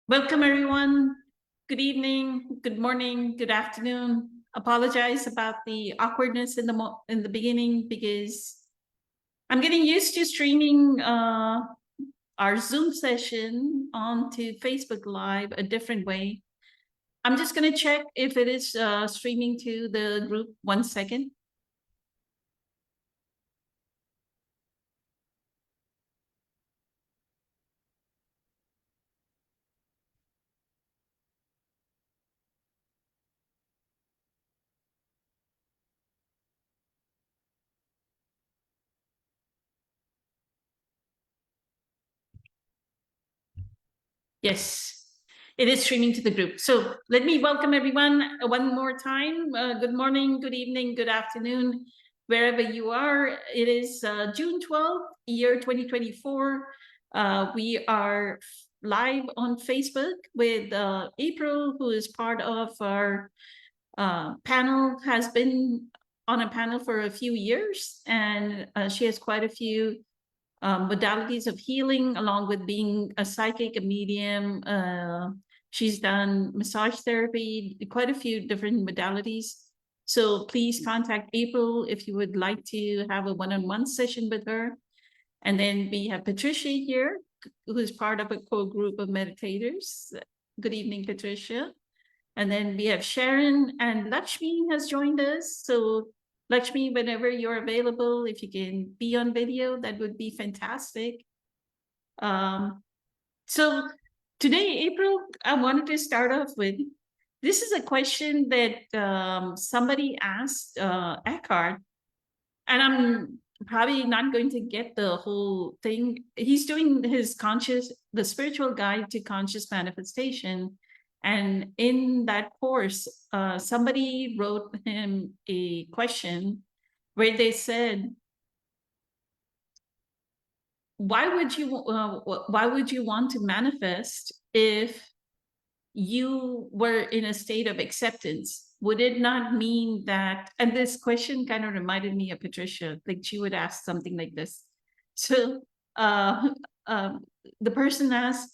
Welcome, everyone. Good evening, good morning, good afternoon. Apologize about the awkwardness in the beginning because I'm getting used to streaming our Zoom session onto Facebook Live a different way. I'm just going to check if it is streaming to the group. 1 second. Yes, it is streaming to the group. So let me welcome everyone one more time. Good morning, good evening, good afternoon, wherever you are. It is June 12th, year 2024. We are live on Facebook with April, who is part of our panel, has been on a panel for a few years, and she has quite a few modalities of healing, along with being a psychic, a medium. She's done massage therapy, quite a few different modalities. So please contact April if you would like to have a one-on-one session with her. And then we have Patricia here, who is part of a core group of meditators. Good evening, Patricia. And then we have Sharon, and Lakshmi has joined us. So Lakshmi, whenever you're available, if you can be on video, that would be fantastic. So today, April, I wanted to start off with, this is a question that somebody asked Eckhart, and I'm probably not going to get the whole thing. He's doing the spiritual guide to conscious manifestation. And in that course, somebody wrote him a question where they said, why would you want to manifest if you were in a state of acceptance? Would it not mean that, and this question kind of reminded me of Patricia, like she would ask something like this. So uh, uh, the person asked,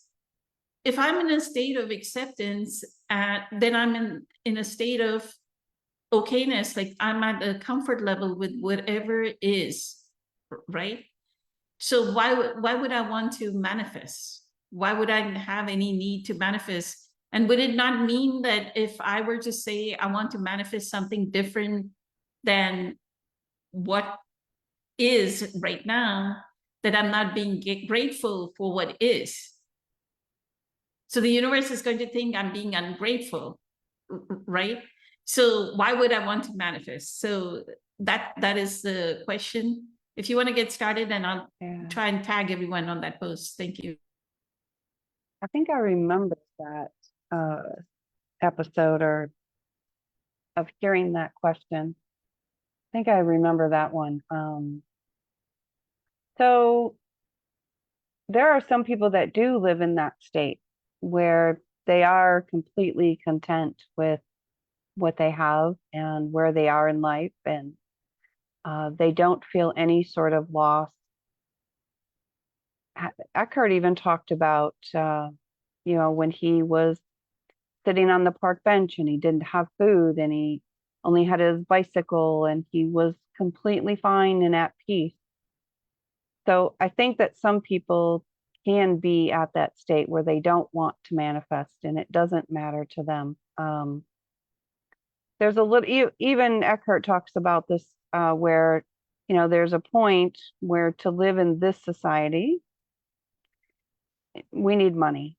if I'm in a state of acceptance, then I'm in a state of okayness, like I'm at a comfort level with whatever is, right? So why would I want to manifest? Why would I have any need to manifest? And would it not mean that if I were to say I want to manifest something different than what is right now, that I'm not being grateful for what is? So the universe is going to think I'm being ungrateful, right? So why would I want to manifest? So that is the question. If you want to get started, then I'll try and tag everyone on that post. Thank you. I think I remember that episode or of hearing that question. I think I remember that one. So there are some people that do live in that state where they are completely content with what they have and where they are in life, and they don't feel any sort of loss. Eckhart even talked about, when he was sitting on the park bench and he didn't have food and he only had his bicycle and he was completely fine and at peace. So I think that some people can be at that state where they don't want to manifest and it doesn't matter to them. There's a little, even Eckhart talks about this, where, there's a point where to live in this society, we need money.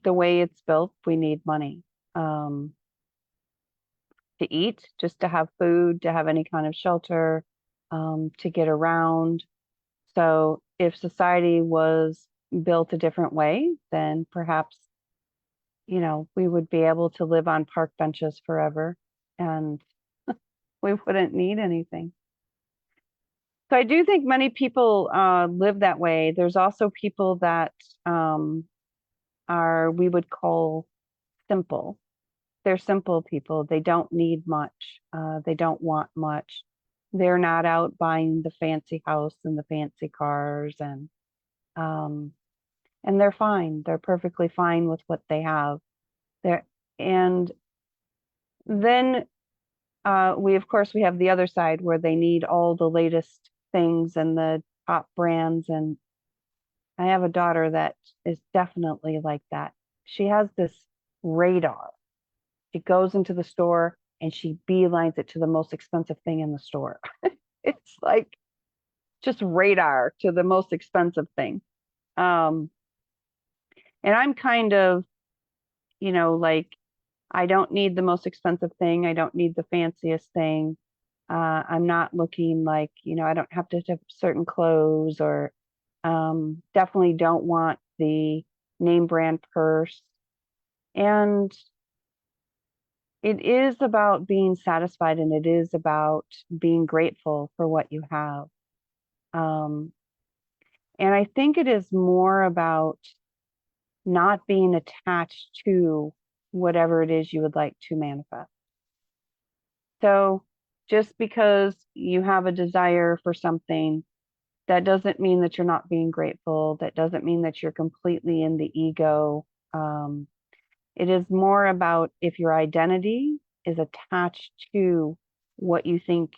The way it's built, we need money. To eat, just to have food, to have any kind of shelter, to get around. So if society was built a different way, then perhaps, we would be able to live on park benches forever and we wouldn't need anything. So I do think many people live that way. There's also people that we would call simple. They're simple people. They don't need much. They don't want much. They're not out buying the fancy house and the fancy cars. And and they're fine. They're perfectly fine with what they have. There, and then we of course we have the other side where they need all the latest things and the top brands. And I have a daughter that is definitely like that. She has this radar. She goes into the store and she beelines it to the most expensive thing in the store. It's like just radar to the most expensive thing. Um, and I'm kind of, like, I don't need the most expensive thing. I don't need the fanciest thing. I'm not looking like, I don't have to have certain clothes, or definitely don't want the name brand purse. And it is about being satisfied, and it is about being grateful for what you have. Um, and I think it is more about not being attached to whatever it is you would like to manifest. So just because you have a desire for something, that doesn't mean that you're not being grateful. That doesn't mean that you're completely in the ego. It is more about if your identity is attached to what you think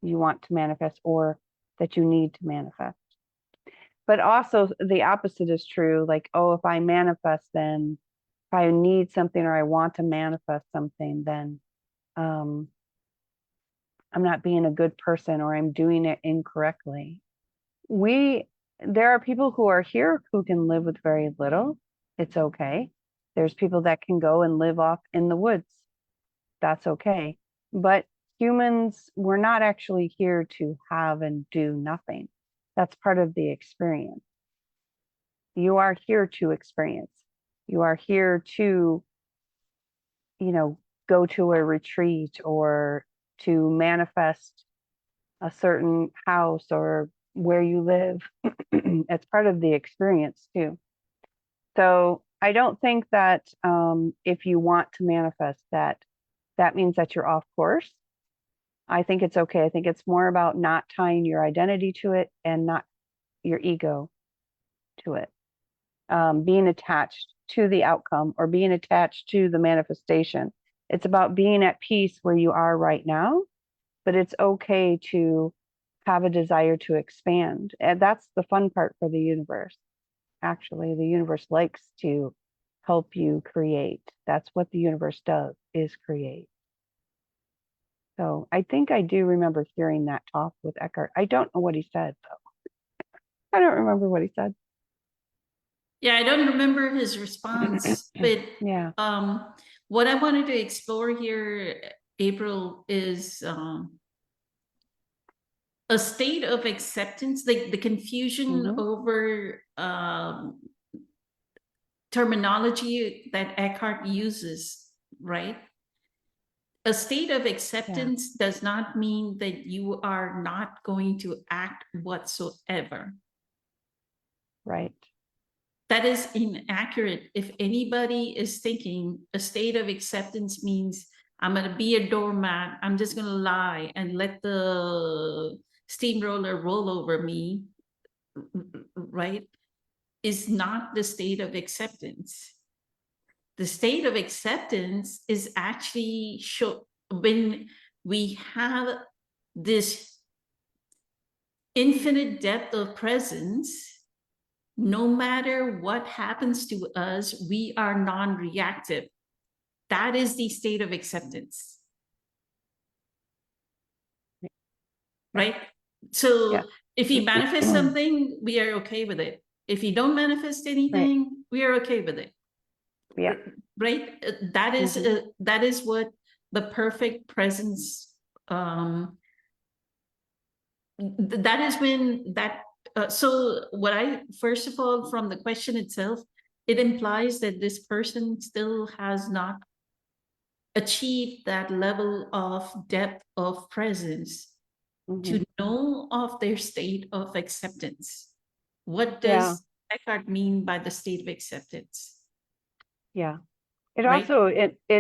you want to manifest or that you need to manifest. But also the opposite is true. Like, oh, if I manifest, then if I need something or I want to manifest something, then I'm not being a good person, or I'm doing it incorrectly. There are people who are here who can live with very little. It's okay. There's people that can go and live off in the woods. That's okay. But humans, we're not actually here to have and do nothing. That's part of the experience. You are here to experience. You are here to, go to a retreat or to manifest a certain house or where you live. It's part of the experience too. So I don't think that if you want to manifest that means that you're off course. I think it's okay. I think it's more about not tying your identity to it and not your ego to it. Being attached to the outcome or being attached to the manifestation. It's about being at peace where you are right now, but it's okay to have a desire to expand. And that's the fun part for the universe. Actually, the universe likes to help you create. That's what the universe does, is create. So I think I do remember hearing that talk with Eckhart. I don't know what he said, though. I don't remember what he said. Yeah, I don't remember his response, but Yeah. what I wanted to explore here, April, is a state of acceptance, like the confusion Mhm. over terminology that Eckhart uses, right? A state of acceptance does not mean that you are not going to act whatsoever. Right. That is inaccurate. If anybody is thinking a state of acceptance means I'm going to be a doormat, I'm just going to lie and let the steamroller roll over me, right, is not the state of acceptance. The state of acceptance is actually when we have this infinite depth of presence. No matter what happens to us, we are non-reactive. That is the state of acceptance. Right? So Yeah. if you manifest something, we are okay with it. If you don't manifest anything, we are okay with it. Yeah. Right? That is what the perfect presence, that is when that so what I, first of all, from the question itself, it implies that this person still has not achieved that level of depth of presence Mhm. to know of their state of acceptance. What Yeah. does Eckhart mean by the state of acceptance? Yeah. It Right?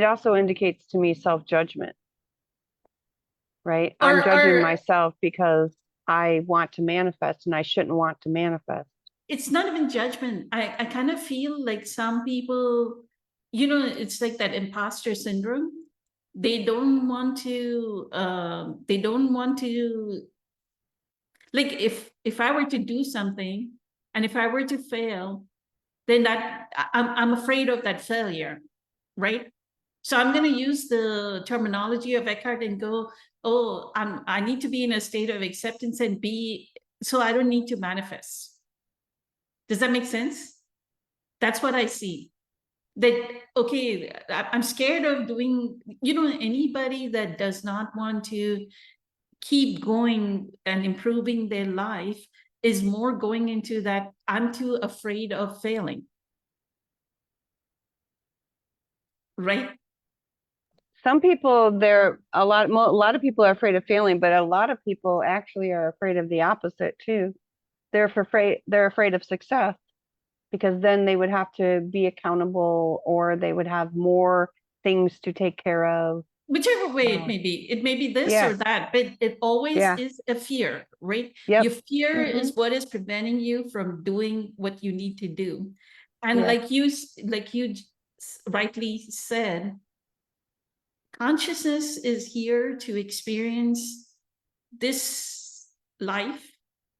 also indicates to me self-judgment, right? I'm judging Or myself because I want to manifest and I shouldn't want to manifest. it's not even judgment. I kind of feel like some people, it's like that imposter syndrome. They don't want to, like, if I were to do something and if I were to fail, then I'm afraid of that failure, right? So I'm going to use the terminology of Eckhart and go, oh, I need to be in a state of acceptance and be, so I don't need to manifest. Does that make sense? That's what I see. That, okay, I'm scared of doing, anybody that does not want to keep going and improving their life is more going into that, I'm too afraid of failing. Right? Some people, a lot of people are afraid of failing, but a lot of people actually are afraid of the opposite too. They're afraid of success, because then they would have to be accountable, or they would have more things to take care of. Whichever way it may be. It may be this Yeah. or that, but it always Yeah. is a fear, right? Yep. Your fear Mhm. is what is preventing you from doing what you need to do. And Yeah. like you rightly said, consciousness is here to experience this life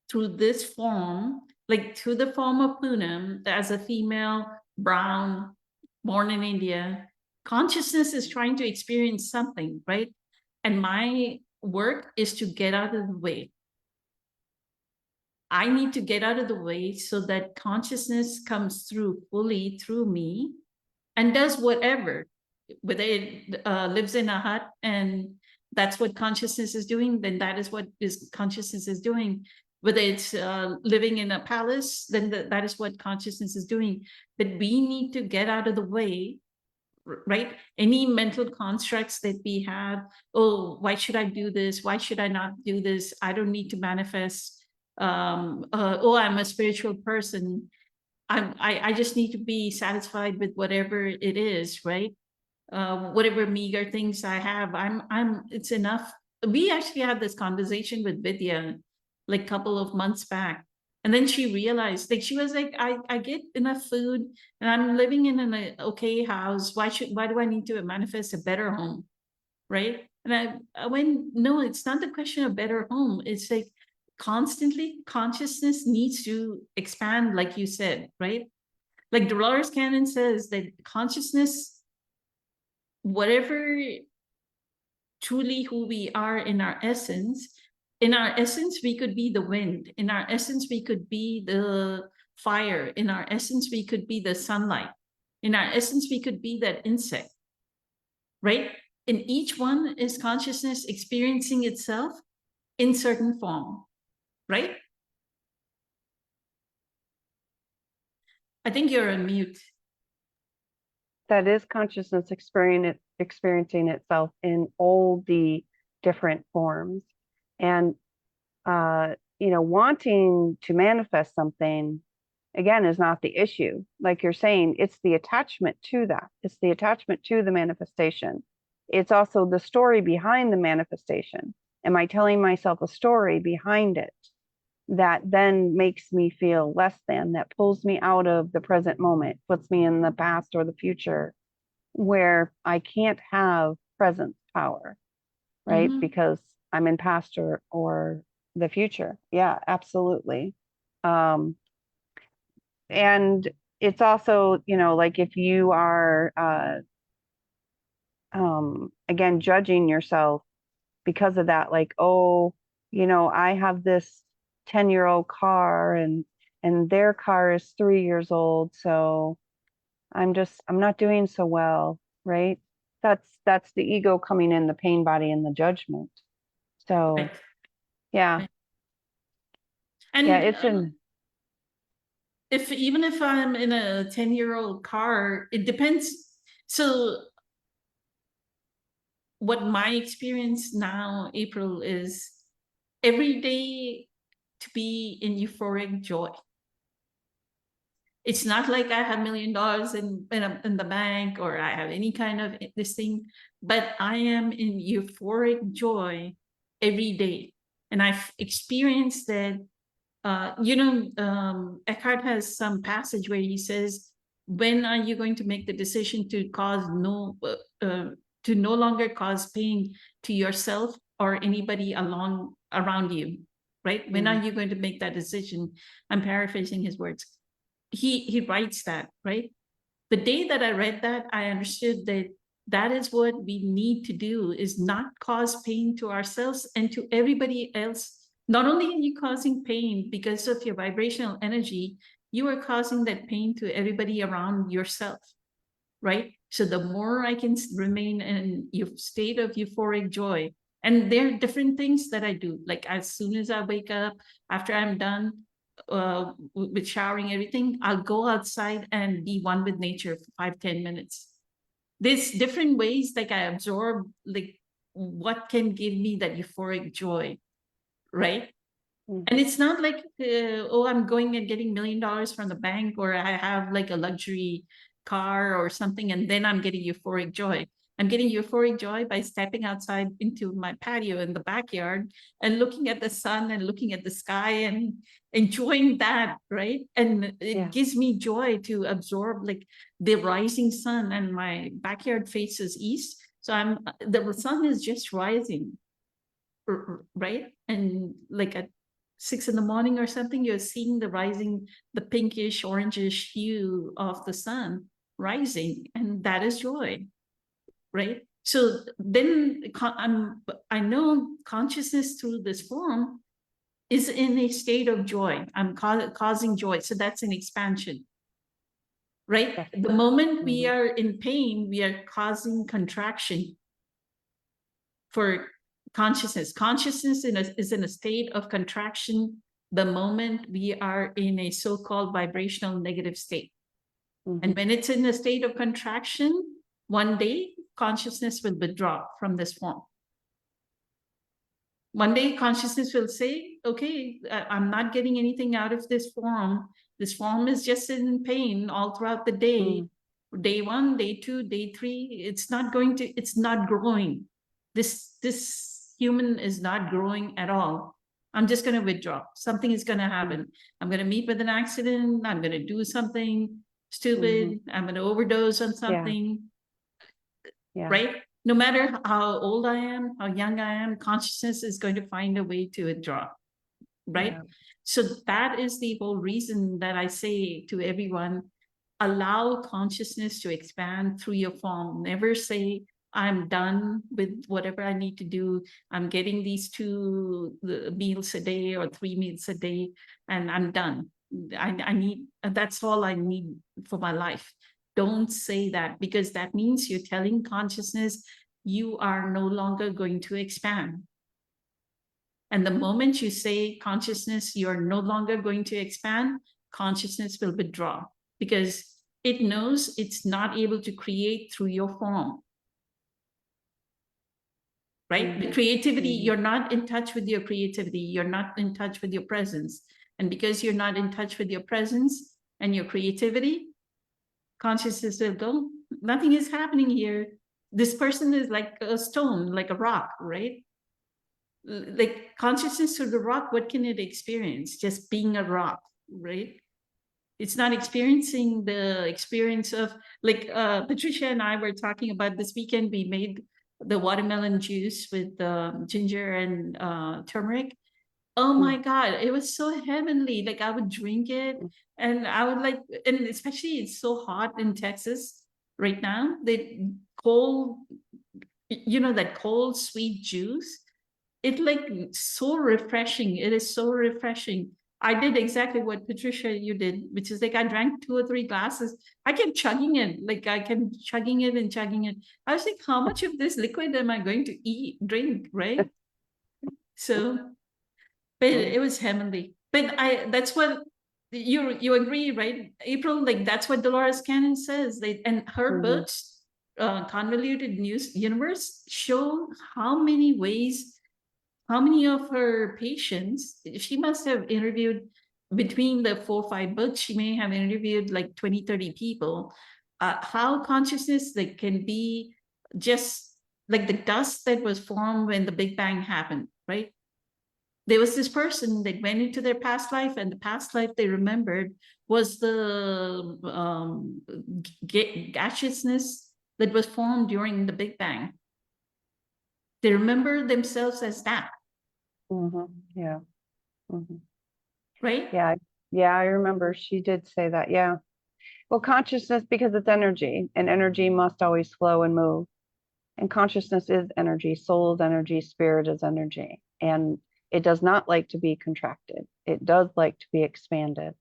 through this form, like through the form of Poonam as a female, brown, born in India. Consciousness is trying to experience something, right? And my work is to get out of the way. I need to get out of the way so that consciousness comes through fully through me and does whatever, whether it lives in a hut and that's what consciousness is doing, then that is what consciousness is doing. Whether it's living in a palace, then that is what consciousness is doing. But we need to get out of the way, right? Any mental constructs that we have, oh, why should I do this? Why should I not do this? I don't need to manifest. Oh, I'm a spiritual person. I just need to be satisfied with whatever it is, right? Whatever meager things I have, it's enough. We actually had this conversation with Vidya like a couple of months back. And then she realized, like, she was like, I get enough food and I'm living in an okay house. Why do I need to manifest a better home? Right. And I went, no, it's not the question of better home. It's like constantly consciousness needs to expand, like you said, right? Like Dolores Cannon says that consciousness, whatever truly who we are in our essence, we could be the wind. In our essence, we could be the fire. In our essence, we could be the sunlight. In our essence, we could be that insect, right? In each one is consciousness experiencing itself in certain form, right? I think you're on mute. That is consciousness experiencing itself in all the different forms. And wanting to manifest something, again, is not the issue. Like you're saying, it's the attachment to that. It's the attachment to the manifestation. It's also the story behind the manifestation. Am I telling myself a story behind it that then makes me feel less than, that pulls me out of the present moment, puts me in the past or the future, where I can't have presence power, right? Mhm. Because I'm in past or the future. Yeah, absolutely. And it's also, like if you are, again, judging yourself because of that, like, oh, I have this 10-year-old car and their car is 3 years old. So I'm not doing so well, right? That's the ego coming in, the pain body and the judgment. So Right. yeah. Right. And Yeah, it's in even if I'm in a 10-year-old car, it depends. So what my experience now, April, is every day to be in euphoric joy. It's not like I have $1 million in the bank or I have any kind of this thing, but I am in euphoric joy every day. And I've experienced that Eckhart has some passage where he says, when are you going to make the decision to to no longer cause pain to yourself or anybody around you, right? When are you going to make that decision? I'm paraphrasing his words. He writes that, right? The day that I read that, I understood that that is what we need to do, is not cause pain to ourselves and to everybody else. Not only are you causing pain because of your vibrational energy, you are causing that pain to everybody around yourself, right? So the more I can remain in your state of euphoric joy, and there are different things that I do. Like as soon as I wake up, after I'm done with showering, everything, I'll go outside and be one with nature for 5-10 minutes. There's different ways like I absorb like what can give me that euphoric joy, right? And it's not like, oh, I'm going and getting $1 million from the bank, or I have like a luxury car or something, and then I'm getting euphoric joy. I'm getting euphoric joy by stepping outside into my patio in the backyard and looking at the sun and looking at the sky and enjoying that, right? And it gives me joy to absorb like the rising sun, and my backyard faces east. So the sun is just rising, right? And like at 6 a.m. or something, you're seeing the pinkish, orangish hue of the sun rising, and that is joy, right? So then I know consciousness through this form is in a state of joy. I'm causing joy. So that's an expansion, right? The moment we are in pain, we are causing contraction for consciousness. Consciousness is in a state of contraction the moment we are in a so-called vibrational negative state. And when it's in a state of contraction, one day consciousness will withdraw from this form. One day consciousness will say, okay, I'm not getting anything out of this form. This form is just in pain all throughout the day. Day 1, day 2, day 3, it's not growing. This human is not growing at all. I'm just going to withdraw. Something is going to happen. I'm going to meet with an accident. I'm going to do something stupid. I'm going to overdose on something. Right? No matter how old I am, how young I am, consciousness is going to find a way to withdraw. Right? So that is the whole reason that I say to everyone, allow consciousness to expand through your form. Never say, I'm done with whatever I need to do. I'm getting these 2 meals a day or 3 meals a day, and I'm done. That's all I need for my life. Don't say that, because that means you're telling consciousness you are no longer going to expand. And the moment you say consciousness, you're no longer going to expand, consciousness will withdraw, because it knows it's not able to create through your form. Right? The creativity, you're not in touch with your creativity. You're not in touch with your presence. And because you're not in touch with your presence and your creativity, consciousness will go, nothing is happening here. This person is like a stone, like a rock, right? Like consciousness to the rock, what can it experience? Just being a rock, right? It's not experiencing the experience of, like Patricia and I were talking about this weekend, we made the watermelon juice with ginger and turmeric. Oh my God, it was so heavenly. Like I would drink it and I would like, and especially it's so hot in Texas right now, the cold, that cold sweet juice, it's like so refreshing. It is so refreshing. I did exactly what Patricia, you did, which is like I drank 2 or 3 glasses. I kept chugging it, like I kept chugging it and chugging it. I was like, how much of this liquid am I going to drink, right? So, but it was heavenly. But that's what you agree, right, April? Like that's what Dolores Cannon says. And her books, Convoluted Universe, show how many ways. How many of her patients, she must have interviewed between the 4 or 5 books, she may have interviewed like 20, 30 people, how consciousness that can be just like the dust that was formed when the Big Bang happened, right? there was this person that went into their past life, and the past life they remembered was the gaseousness that was formed during the Big Bang. They remember themselves as that, Yeah. Mhm. right? Yeah. Yeah. I remember she did say that. Yeah. Well, consciousness, because it's energy, and energy must always flow and move. And consciousness is energy, soul is energy, spirit is energy. And it does not like to be contracted. It does like to be expanded.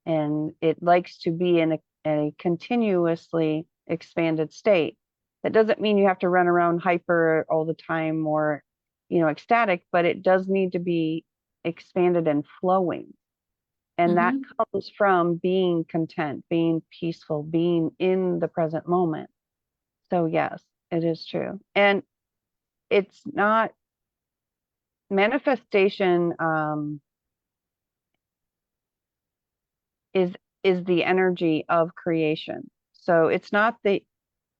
And it likes to be in a continuously expanded state. That doesn't mean you have to run around hyper all the time or, ecstatic, but it does need to be expanded and flowing. And that Mhm. comes from being content, being peaceful, being in the present moment. So yes, it is true. And it's not manifestation, is the energy of creation. So it's not the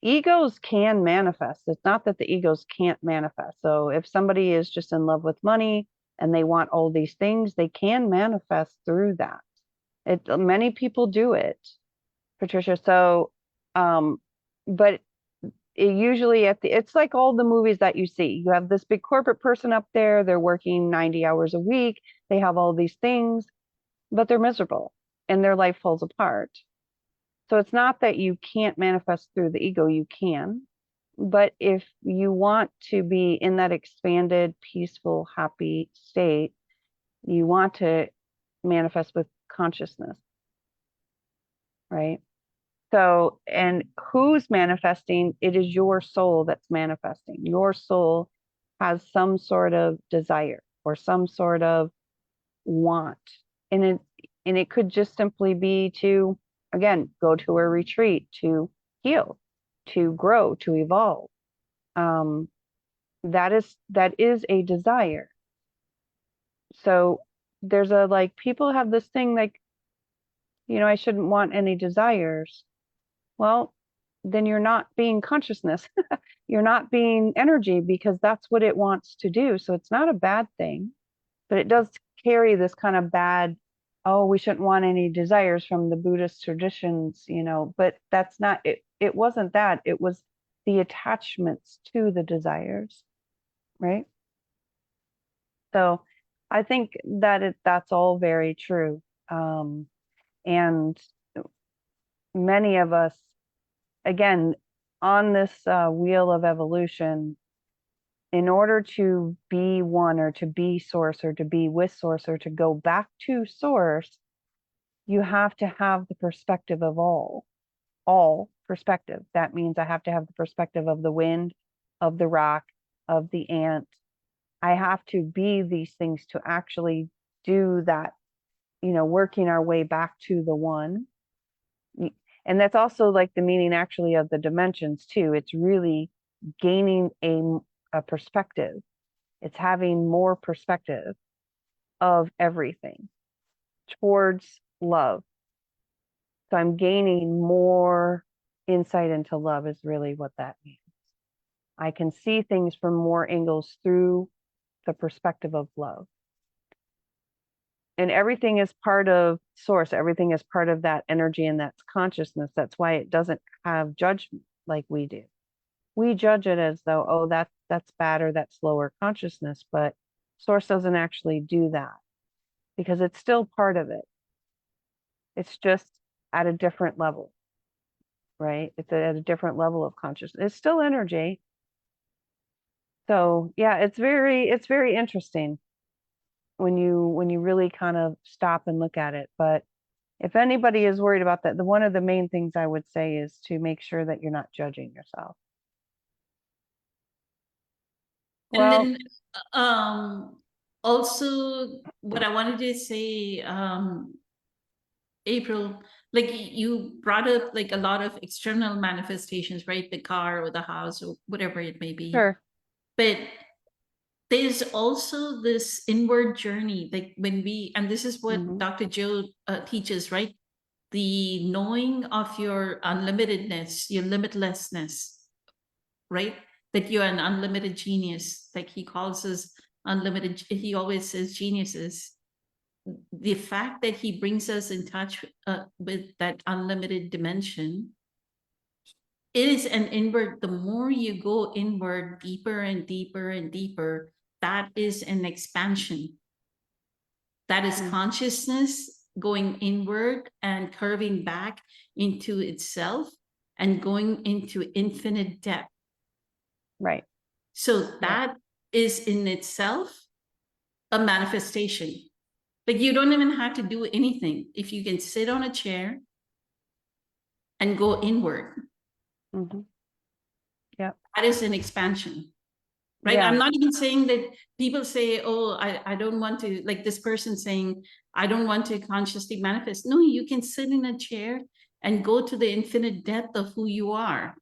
egos can manifest. It's not that the egos can't manifest. So if somebody is just in love with money and they want all these things, they can manifest through that. Many people do it, Patricia. So, but it usually it's like all the movies that you see. You have this big corporate person up there, they're working 90 hours a week, they have all these things, but they're miserable and their life falls apart. So it's not that you can't manifest through the ego, you can. But if you want to be in that expanded, peaceful, happy state, you want to manifest with consciousness, right? So, and who's manifesting? It is your soul that's manifesting. Your soul has some sort of desire or some sort of want. And it could just simply be to, again, go to a retreat, to heal, to grow, to evolve. That is a desire. So there's people have this thing like, I shouldn't want any desires. Well, then you're not being consciousness. You're not being energy, because that's what it wants to do. So it's not a bad thing, but it does carry this kind of bad, oh, we shouldn't want any desires from the Buddhist traditions, but that's not it. It wasn't that. It was the attachments to the desires, right? So I think that that's all very true. And many of us, again, on this wheel of evolution, in order to be one or to be source or to be with source or to go back to source, you have to have the perspective of all perspective. That means I have to have the perspective of the wind, of the rock, of the ant. I have to be these things to actually do that, working our way back to the one. And that's also like the meaning actually of the dimensions too. It's really gaining a perspective. It's having more perspective of everything towards love. So I'm gaining more insight into love is really what that means. I can see things from more angles through the perspective of love. And everything is part of source. Everything is part of that energy and that's consciousness. That's why it doesn't have judgment like we do. We judge it as though, oh, that's bad or that's lower consciousness, but source doesn't actually do that because it's still part of it. It's just at a different level, right? It's at a different level of consciousness. It's still energy. So yeah, it's very interesting when you really kind of stop and look at it. But if anybody is worried about that, one of the main things I would say is to make sure that you're not judging yourself. And Well, then also what I wanted to say, April, like you brought up like a lot of external manifestations, right? The car or the house or whatever it may be. sure. But there's also this inward journey, like when we, and this is what Mhm. Dr. Joe teaches, right? The knowing of your unlimitedness, your limitlessness, right? That you're an unlimited genius, like he calls us unlimited, he always says geniuses. The fact that he brings us in touch with that unlimited dimension is an inward. The more you go inward, deeper and deeper and deeper, that is an expansion. That is consciousness going inward and curving back into itself and going into infinite depth. Right. So that is in itself a manifestation. Like you don't even have to do anything. If you can sit on a chair and go inward, Yeah. that is an expansion. Right. Yeah. I'm not even saying that people say, oh, I don't want to, like this person saying, I don't want to consciously manifest. No, you can sit in a chair and go to the infinite depth of who you are.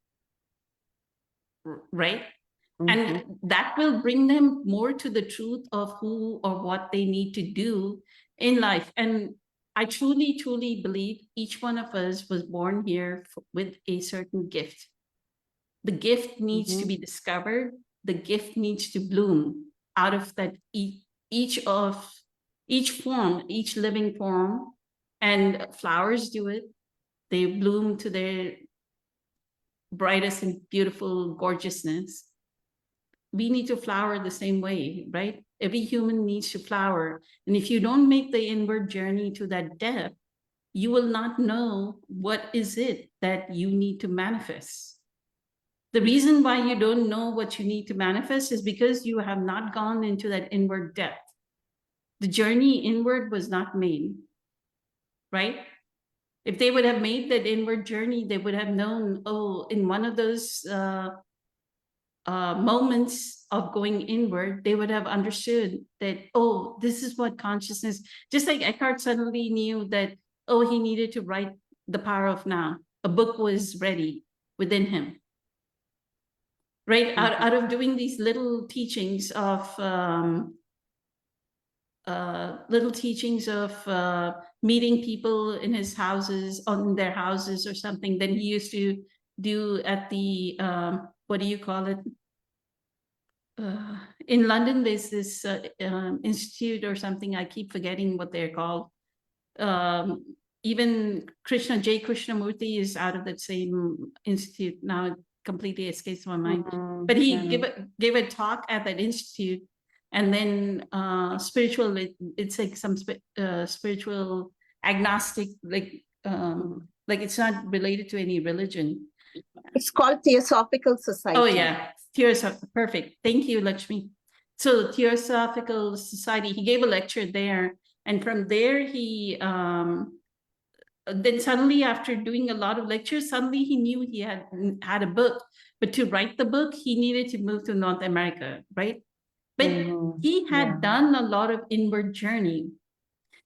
Right. And that will bring them more to the truth of who or what they need to do in life. And I truly, truly believe each one of us was born here with a certain gift. The gift needs to be discovered. The gift needs to bloom out of that each form, each living form. And flowers do it. They bloom to their brightest and beautiful gorgeousness. We need to flower the same way, right? Every human needs to flower. And if you don't make the inward journey to that depth, you will not know what is it that you need to manifest. The reason why you don't know what you need to manifest is because you have not gone into that inward depth. The journey inward was not made, right? If they would have made that inward journey, they would have known, oh, in one of those moments of going inward, they would have understood that, oh, this is what consciousness, just like Eckhart suddenly knew that, oh, he needed to write The Power of Now. A book was ready within him. Right, out of doing these little teachings of meeting people in his houses, on their houses or something. Then he used to do at the what do you call it? In London, there's this institute or something. I keep forgetting what they're called. Even J. Krishnamurti is out of that same institute now. It completely escapes my mind. But he gave a talk at that institute, and then spiritual. It's like some spiritual agnostic, like it's not related to any religion. It's called Theosophical Society. Oh yeah, perfect. Thank you, Lakshmi. So Theosophical Society. He gave a lecture there, and from there he then suddenly, after doing a lot of lectures, suddenly he knew he had a book. But to write the book, he needed to move to North America, right? But he had done a lot of inward journey.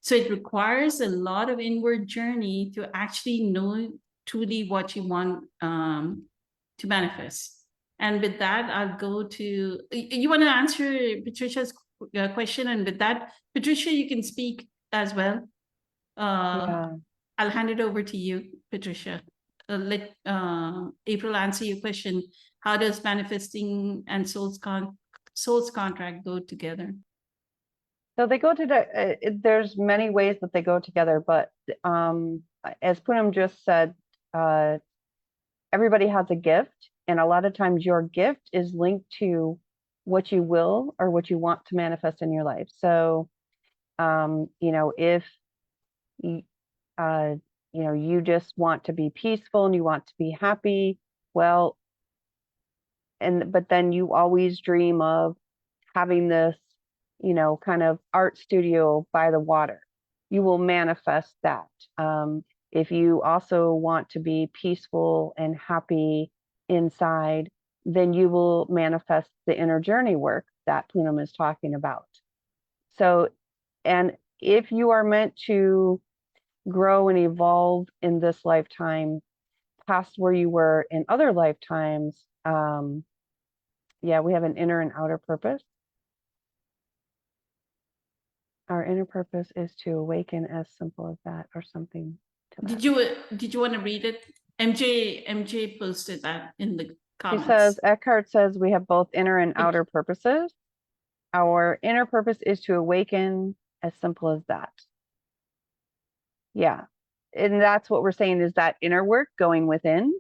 So it requires a lot of inward journey to actually know truly what you want to manifest. And with that, I'll go to, you want to answer Patricia's question? And with that, Patricia, you can speak as well. I'll hand it over to you, Patricia. Let April answer your question. How does manifesting and soul's contract go together? So they go to there's many ways that they go together, but as Poonam just said, everybody has a gift, and a lot of times your gift is linked to what you will or what you want to manifest in your life. So, if you just want to be peaceful and you want to be happy, well, but then you always dream of having this, kind of art studio by the water, you will manifest that. If you also want to be peaceful and happy inside, then you will manifest the inner journey work that Poonam is talking about. So, and if you are meant to grow and evolve in this lifetime past where you were in other lifetimes, we have an inner and outer purpose. Our inner purpose is to awaken, as simple as that, or something to that. Did you want to read it? MJ posted that in the comments. Eckhart says we have both inner and outer purposes. Our inner purpose is to awaken, as simple as that. Yeah. And that's what we're saying is that inner work going within.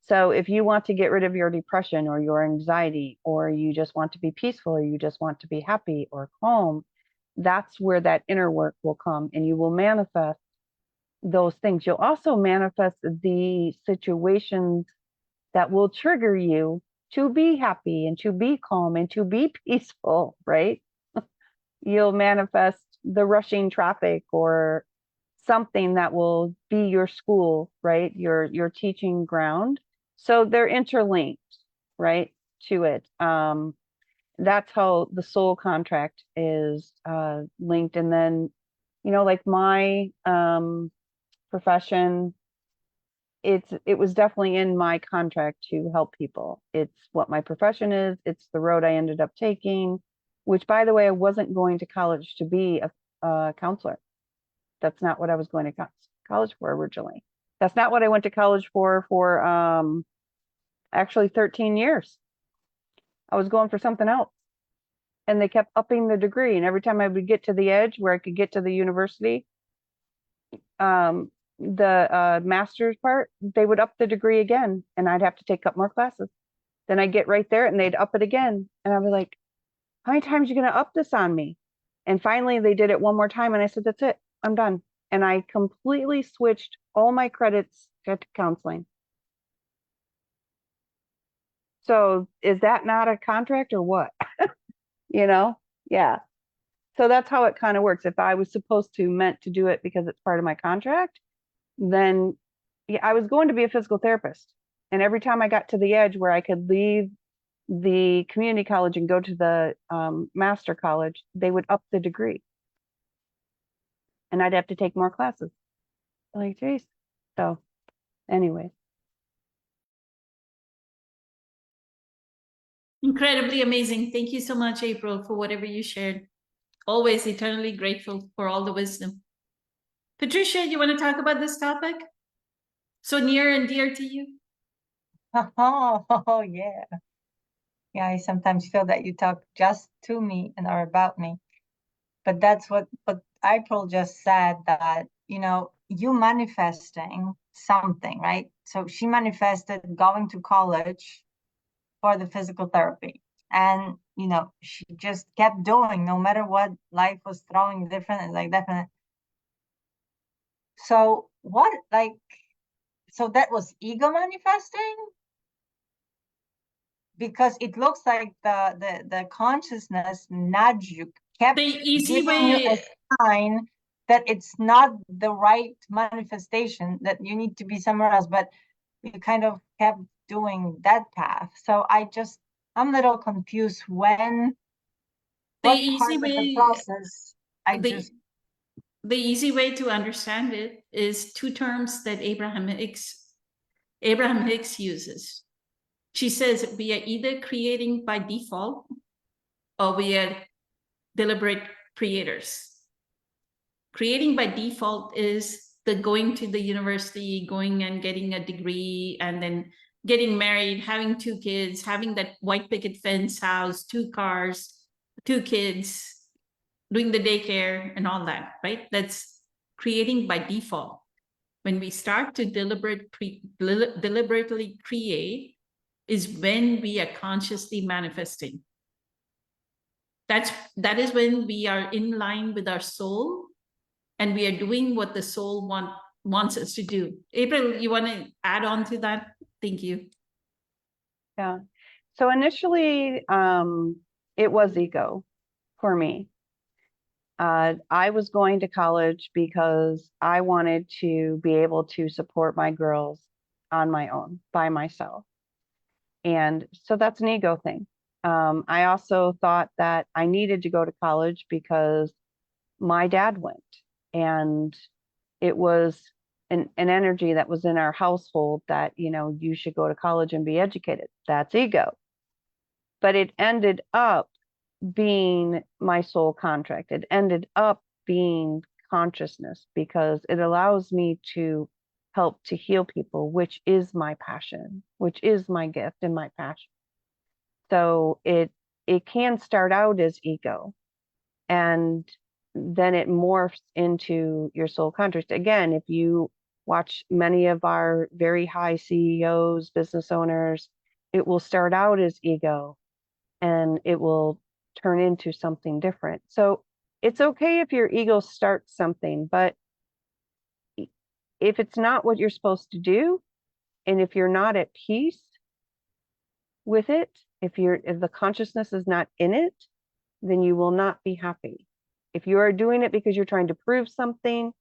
So if you want to get rid of your depression or your anxiety, or you just want to be peaceful, or you just want to be happy or calm, that's where that inner work will come, and you will manifest those things. You'll also manifest the situations that will trigger you to be happy and to be calm and to be peaceful, right? You'll manifest the rushing traffic or something that will be your school, right? Your teaching ground. So they're interlinked, right, to it. That's how the soul contract is linked. And then, like my profession, it was definitely in my contract to help people. It's what my profession is. It's the road I ended up taking, which, by the way, I wasn't going to college to be a counselor. That's not what I was going to college for originally. That's not what I went to college for actually 13 years. I was going for something else. And they kept upping the degree. And every time I would get to the edge where I could get to the university, the master's part, they would up the degree again, and I'd have to take up more classes. Then I'd get right there and they'd up it again. And I'd be like, how many times are you going to up this on me? And finally they did it one more time. And I said, that's it, I'm done. And I completely switched all my credits to counseling. So is that not a contract or what? Yeah. So that's how it kind of works. If I was meant to do it because it's part of my contract, then yeah, I was going to be a physical therapist. And every time I got to the edge where I could leave the community college and go to the master college, they would up the degree. And I'd have to take more classes. Like, geez. So anyways. Incredibly amazing. Thank you so much, April, for whatever you shared. Always eternally grateful for all the wisdom. Patricia, you want to talk about this topic? So near and dear to you? Oh, yeah. Yeah, I sometimes feel that you talk just to me and or about me. But that's what April just said, that, you manifesting something, right? So she manifested going to college for the physical therapy. And, she just kept doing no matter what life was throwing different, like definite. So so that was ego manifesting? Because it looks like the consciousness nudge you, kept The easy giving you a way, sign that it's not the right manifestation, that you need to be somewhere else, but you kind of kept doing that path. So I'm a little confused what part of the process the easy way to understand it is two terms that Abraham Hicks uses. She says we are either creating by default or we are deliberate creators. Creating by default is the going to the university, going and getting a degree, and then getting married, having 2 kids, having that white picket fence house, 2 cars, 2 kids, doing the daycare and all that, right? That's creating by default. When we start to deliberately create is when we are consciously manifesting. That is when we are in line with our soul and we are doing what the soul wants us to do. April, you want to add on to that? Thank you. Yeah. So initially, it was ego for me. I was going to college because I wanted to be able to support my girls on my own, by myself. And so that's an ego thing. I also thought that I needed to go to college because my dad went, and it was an energy that was in our household that, you should go to college and be educated. That's ego. But it ended up being my soul contract. It ended up being consciousness because it allows me to help to heal people, which is my passion, which is my gift and my passion. So it it can start out as ego, and then it morphs into your soul conscious. Again, if you watch many of our very high CEOs, business owners, it will start out as ego and it will turn into something different. So it's okay if your ego starts something, but if it's not what you're supposed to do, and if you're not at peace with it, if the consciousness is not in it, then you will not be happy. If you are doing it because you're trying to prove something,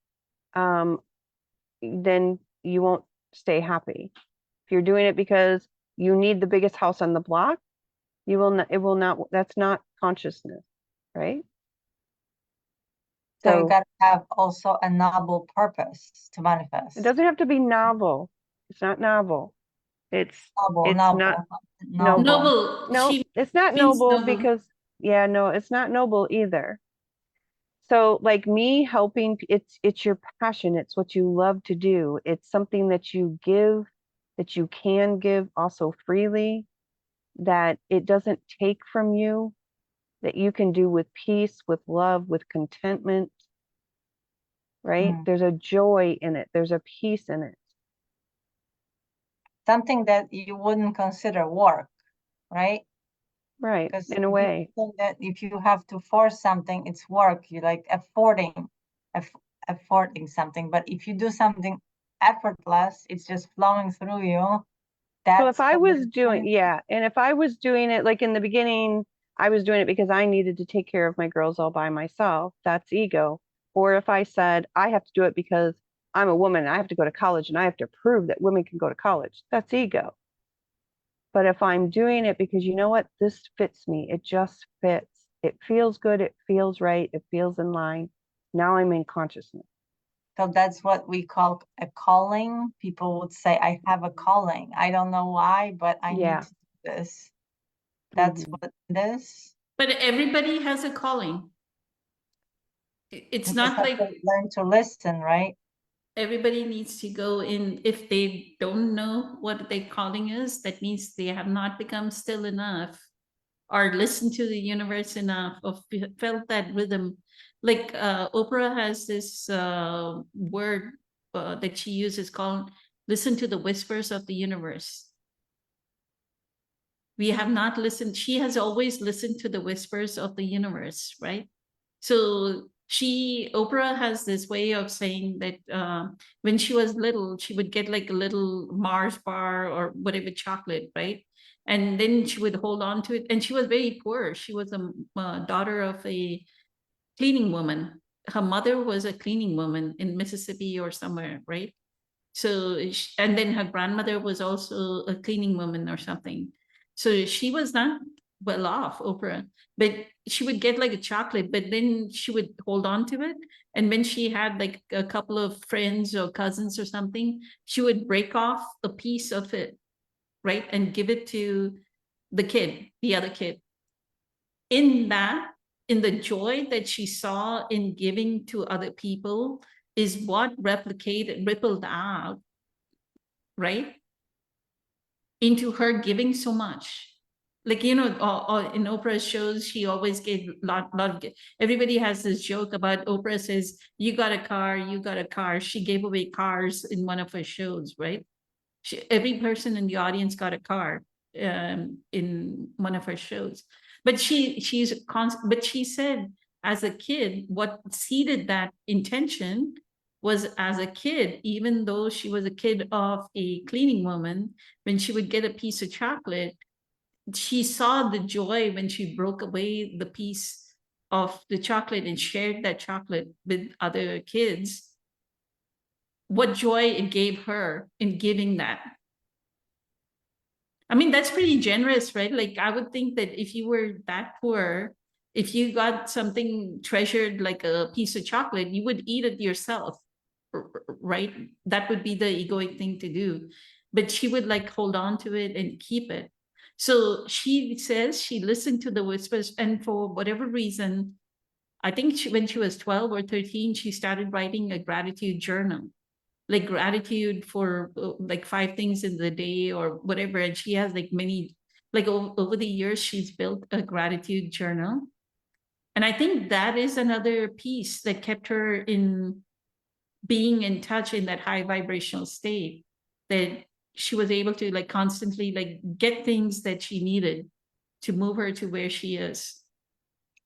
then you won't stay happy. If you're doing it because you need the biggest house on the block, you will not, it will not, that's not consciousness, right? So you So gotta have also a noble purpose to manifest. it doesn't have to be novel. It's not novel. It's Noble, it's noble, not noble. Noble. no, She it's not means noble noble. because yeah, no, it's not noble either. So like me helping, it's your passion, it's what you love to do. It's something that you give, that you can give also freely, that it doesn't take from you, that you can do with peace, with love, with contentment, right? Mm. There's a joy in it, there's a peace in it. Something that you wouldn't consider work, right? Right, Because in a way. that if you have to force something, it's work. You like affording something. But if you do something effortless, it's just flowing through you. So That's if I called was doing, yeah, and if I was doing it like in the beginning, I was doing it because I needed to take care of my girls all by myself. That's ego. Or if I said I have to do it because I'm a woman, I have to go to college and I have to prove that women can go to college. That's ego. But if I'm doing it because you know what, this fits me, it just fits. It feels good, it feels right, it feels in line. Now I'm in consciousness. So that's what we call a calling. People would say, I have a calling. I don't know why, but I Yeah. need to do this. That's Mhm. what it is. But everybody has a calling. It's You not just have like to learn to listen, right? everybody needs to go in. If they don't know what their calling is, that means they have not become still enough or listened to the universe enough or felt that rhythm. Like Oprah has this word that she uses called listen to the whispers of the universe. We have not listened. She has always listened to the whispers of the universe, right? So Oprah has this way of saying that when she was little, she would get like a little Mars bar or whatever chocolate, right? And then she would hold on to it. And she was very poor. She was a daughter of a cleaning woman. Her mother was a cleaning woman in Mississippi or somewhere, right? So, and then her grandmother was also a cleaning woman or something. So she was not well off, Oprah, but she would get like a chocolate, but then she would hold on to it. And when she had like a couple of friends or cousins or something, she would break off a piece of it, right? And give it to the other kid. In that, in the joy that she saw in giving to other people is what rippled out, right? Into her giving so much. Like, you know, in Oprah's shows, she always gave lot of, everybody has this joke about Oprah says, you got a car, you got a car. She gave away cars in one of her shows, right? Every person in the audience got a car in one of her shows. But but she said as a kid, what seeded that intention was as a kid, even though she was a kid of a cleaning woman, when she would get a piece of chocolate, she saw the joy when she broke away the piece of the chocolate and shared that chocolate with other kids, what joy it gave her in giving that. I mean, that's pretty generous, right? Like, I would think that if you were that poor, if you got something treasured like a piece of chocolate, you would eat it yourself, right? That would be the egoic thing to do. But she would like hold on to it and keep it. So she says she listened to the whispers, and for whatever reason, I think when she was 12 or 13, she started writing a gratitude journal, like gratitude for like 5 things in the day or whatever. And she has like many like over the years, she's built a gratitude journal. And I think that is another piece that kept her in being in touch in that high vibrational state, that she was able to like constantly like get things that she needed to move her to where she is.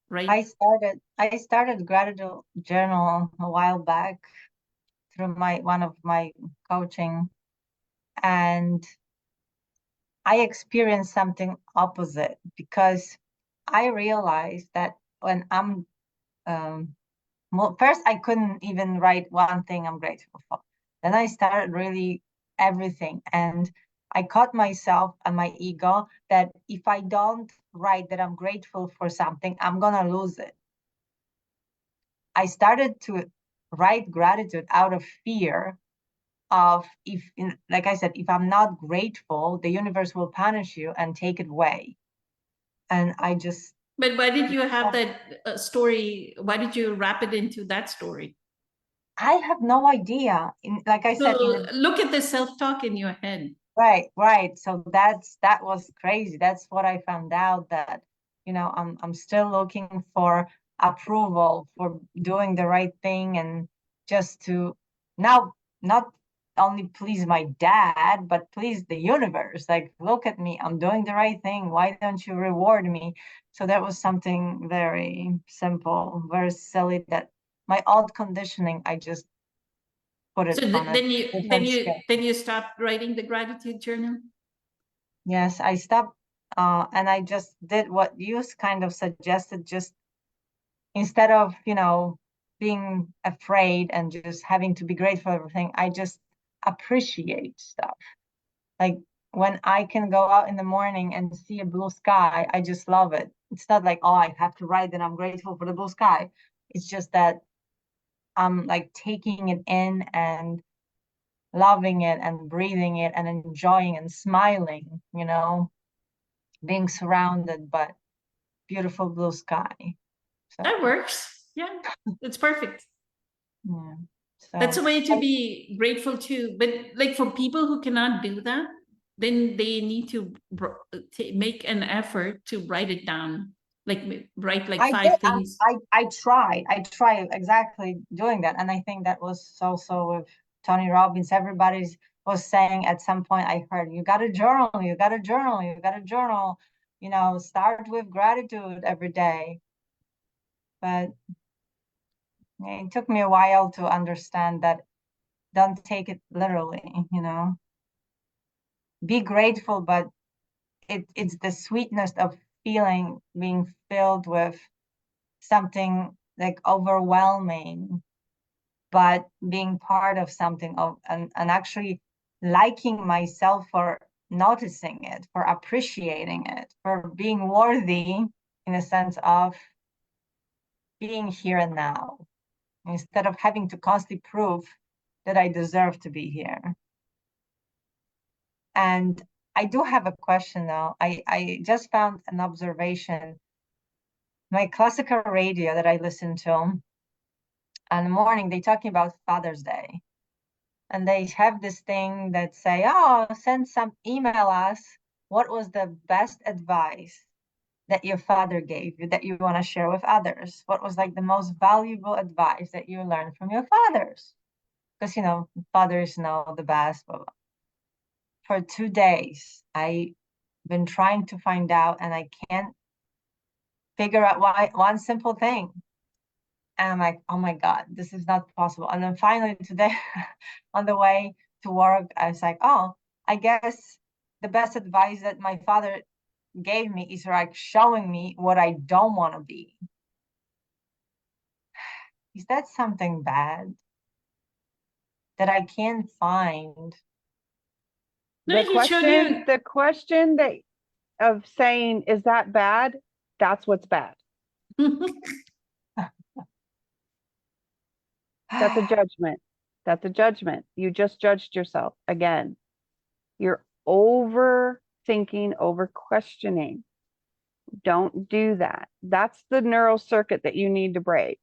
Right? I started gratitude journal a while back through one of my coaching, and I experienced something opposite, because I realized that when I'm first I couldn't even write one thing I'm grateful for. Then I started really everything, and I caught myself and my ego that if I don't write that I'm grateful for something, I'm gonna lose it. I started to write gratitude out of fear of, like I said, if I'm not grateful, the universe will punish you and take it away. And I just, But why did you have that story? Why did you wrap it into that story? I have no idea. Like I said, So look at the self-talk in your head. right. So that was crazy. That's what I found out, that, I'm still looking for approval for doing the right thing, and just to now not only please my dad, but please the universe. Like, look at me, I'm doing the right thing. Why don't you reward me? So that was something very simple, very silly, that my old conditioning, I just put it So on a different scale. then you stopped writing the gratitude journal. Yes, I stopped, and I just did what you kind of suggested. Just instead of, being afraid and just having to be grateful for everything, I just appreciate stuff. Like when I can go out in the morning and see a blue sky, I just love it. It's not like, oh, I have to write that I'm grateful for the blue sky. It's just that I'm like taking it in and loving it and breathing it and enjoying and smiling, being surrounded by beautiful blue sky. So, That works. Yeah, it's perfect. yeah. That's So a way to be grateful too. But like for people who cannot do that, then they need to make an effort to write it down. Like write like I five did. things. I tried exactly doing that, and I think that was also with Tony Robbins. Everybody was saying at some point, I heard, you got to journal, you got to journal, you got to journal. Start with gratitude every day. But it took me a while to understand that. Don't take it literally. Be grateful, but it's the sweetness of feeling, being filled with something like overwhelming, but being part of something and actually liking myself for noticing it, for appreciating it, for being worthy, in a sense of being here and now, instead of having to constantly prove that I deserve to be here. And I do have a question though. I just found an observation. My classical radio that I listen to, in the morning, they talking about Father's Day. And they have this thing that say, oh, email us. What was the best advice that your father gave you that you want to share with others? What was like the most valuable advice that you learned from your fathers? Because, fathers know the best. Blah, blah. For 2 days, I've been trying to find out, and I can't figure out one simple thing. And I'm like, oh my God, this is not possible. And then finally today, on the way to work, I was like, oh, I guess the best advice that my father gave me is like showing me what I don't want to be. Is that something bad that I can't find? No, he showed you. The question that of saying, is that bad? That's what's bad. That's a judgment. That's a judgment. You just judged yourself again. You're overthinking, over questioning. Don't do that. That's the neural circuit that you need to break.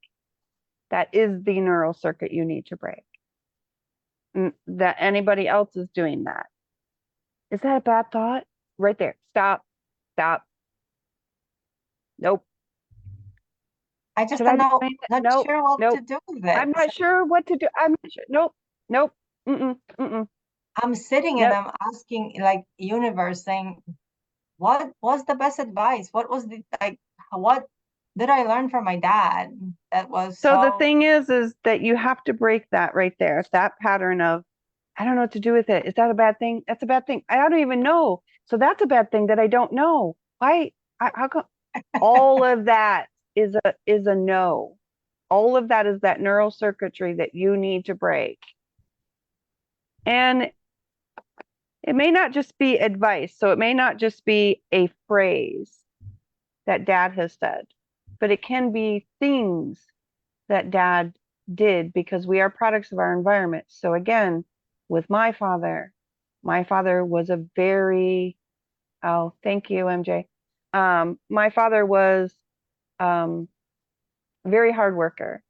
That is the neural circuit you need to break. That anybody else is doing that. Is that a bad thought? Right there. Stop. Stop. Nope. I just Should I don't know, explain it? not Nope, sure what nope. to do with I'm it. not sure what to do. I'm not sure. Nope, nope. Mm-mm. I'm sitting and Nope. I'm asking like universe saying, what was the best advice? What was the like what did I learn from my dad that was So the so thing is that you have to break that right there. That pattern of, I don't know what to do with it. Is that a bad thing? That's a bad thing. I don't even know. So that's a bad thing that I don't know. Why? How come? All of that is a no. All of that is that neural circuitry that you need to break. And it may not just be advice. So it may not just be a phrase that dad has said, but it can be things that dad did because we are products of our environment. So again, with my father was a very, oh, thank you, MJ. My father was very hard worker.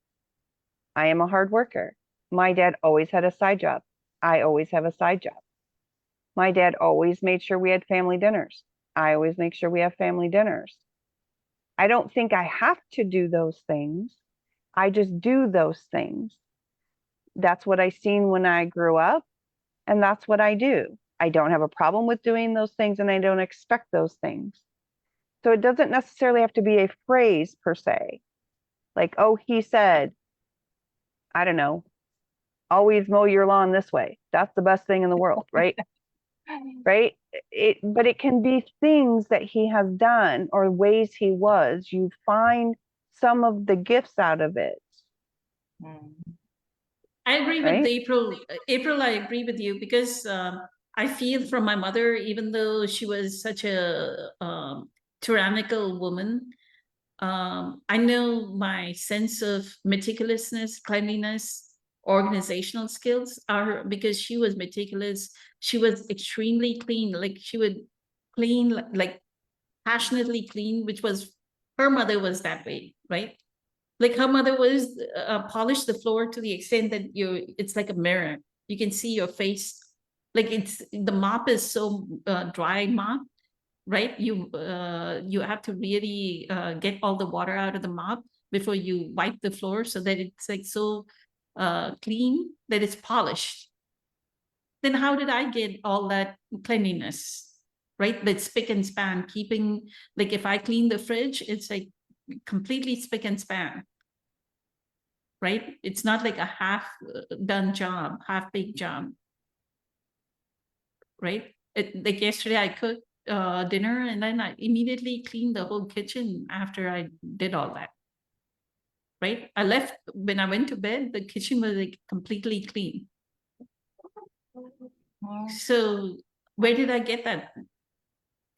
I am a hard worker. My dad always had a side job. I always have a side job. My dad always made sure we had family dinners. I always make sure we have family dinners. I don't think I have to do those things. I just do those things. That's what I seen when I grew up, and that's what I do. I don't have a problem with doing those things, and I don't expect those things. So it doesn't necessarily have to be a phrase per se. Like, oh, he said, I don't know, always mow your lawn this way. That's the best thing in the world, right? Right? But it can be things that he has done or ways he was. You find some of the gifts out of it, Mm. I agree with right? April. April, I agree with you because I feel from my mother, even though she was such a tyrannical woman, I know my sense of meticulousness, cleanliness, organizational skills are because she was meticulous. She was extremely clean. Like she would clean, like passionately clean, which was her mother was that way, right? Like her mother was polish the floor to the extent that it's like a mirror. You can see your face. Like it's the mop is so dry mop, right? You have to really get all the water out of the mop before you wipe the floor so that it's like so clean that it's polished. Then how did I get all that cleanliness? Right? That spick and span, keeping like if I clean the fridge, it's like completely spick and span. Right? It's not like a half done job, half baked job. Right? Like yesterday I cooked dinner and then I immediately cleaned the whole kitchen after I did all that. Right? I left when I went to bed, the kitchen was like completely clean. So where did I get that?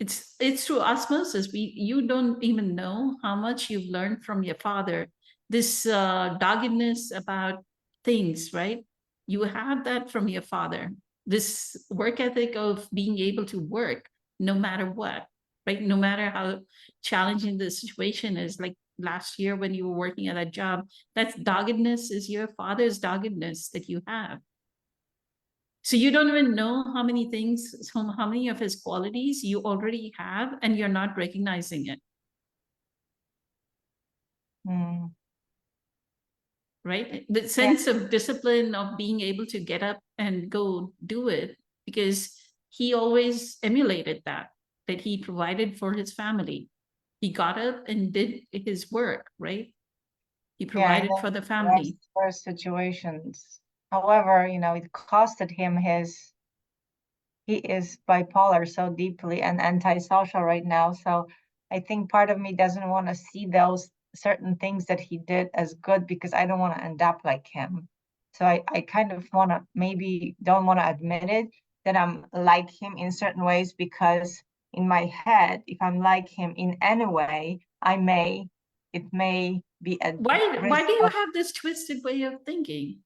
It's through osmosis. You don't even know how much you've learned from your father. This doggedness about things, right? You have that from your father. This work ethic of being able to work no matter what, right? No matter how challenging the situation is. Like last year when you were working at a job, that's doggedness is your father's doggedness that you have. So you don't even know how many things, how many of his qualities you already have, and you're not recognizing it, Mm. right? The sense of discipline of being able to get up and go do it, because he always emulated that he provided for his family. He got up and did his work, right? He Yeah, provided and for the then family. worst situations. However, it costed him he is bipolar so deeply and antisocial right now. So I think part of me doesn't want to see those certain things that he did as good because I don't want to end up like him. So I kind of want to maybe don't want to admit it that I'm like him in certain ways because in my head, if I'm like him in any way, it may be a Why do you have this twisted way of thinking?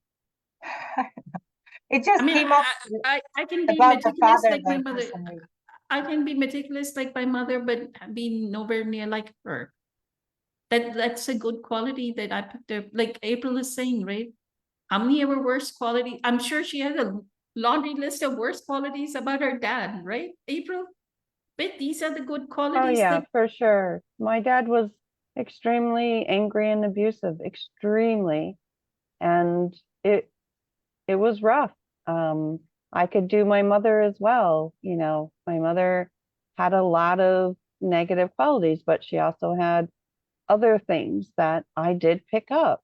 It just I mean, came up I can be about the meticulous father like my thing for mother. some reason. I can be meticulous like my mother, but be nowhere near like her. That's a good quality that I picked up. Like April is saying, right? How many of her worst quality? I'm sure she has a laundry list of worst qualities about her dad, right? April? but these are the good Oh qualities yeah, that for sure. My dad was extremely angry and abusive, extremely. And it was rough. I could do my mother as well. You know, my mother had a lot of negative qualities, but she also had other things that I did pick up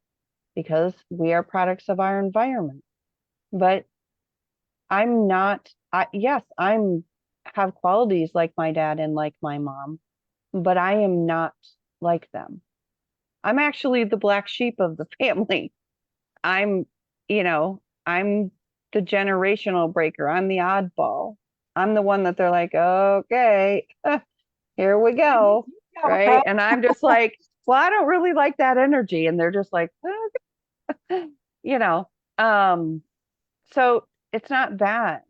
because we are products of our environment. But I'm not, yes, I'm have qualities like my dad and like my mom, but I am not like them. I'm actually the black sheep of the family. I'm, I'm the generational breaker. I'm the oddball. I'm the one that they're like, okay, here we go. Yeah, Right. bro. And I'm just like, well, I don't really like that energy. And they're just like, you know, um, so it's not bad.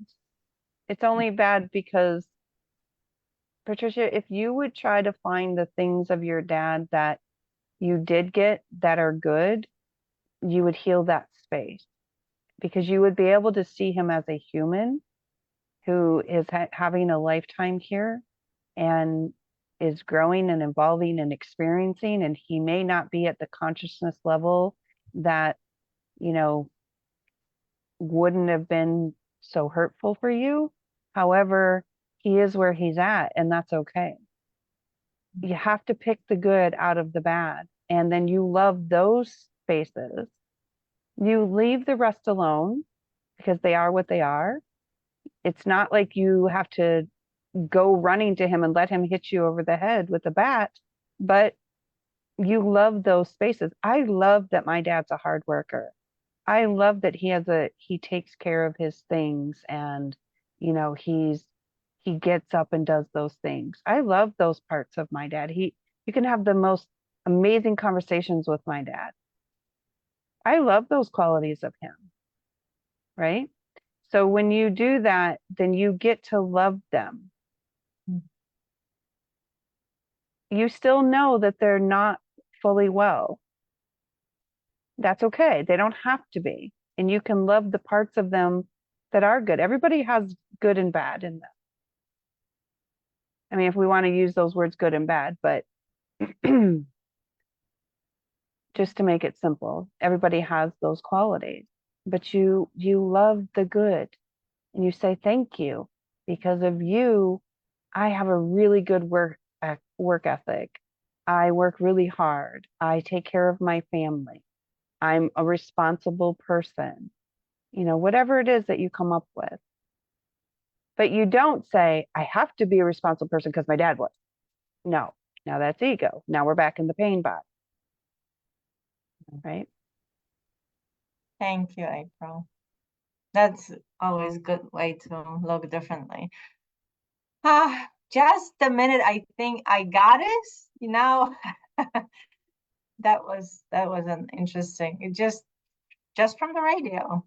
It's only bad because, Patricia, if you would try to find the things of your dad that you did get that are good, you would heal that space because you would be able to see him as a human who is having a lifetime here and is growing and evolving and experiencing. And he may not be at the consciousness level that, you know, wouldn't have been so hurtful for you. However, he is where he's at, and that's okay. You have to pick the good out of the bad, and then you love those spaces. You leave the rest alone because they are what they are. It's not like you have to go running to him and let him hit you over the head with a bat, but you love those spaces. I love that my dad's a hard worker. I love that he takes care of his things and, he gets up and does those things. I love those parts of my dad. You can have the most amazing conversations with my dad. I love those qualities of him, right? So when you do that, then you get to love them. You still know that they're not fully well. That's okay. They don't have to be. And you can love the parts of them that are good. Everybody has good and bad in them. I mean, if we want to use those words good and bad, but just to make it simple, everybody has those qualities. But you love the good and you say thank you. Because of you, I have a really good work ethic. I work really hard. I take care of my family. I'm a responsible person. Whatever it is that you come up with. But you don't say, I have to be a responsible person because my dad was. No, now that's ego. Now we're back in the pain box. Right? Thank you, April. That's always a good way to look differently. Just the minute I think I got it, that was an interesting. It just from the radio.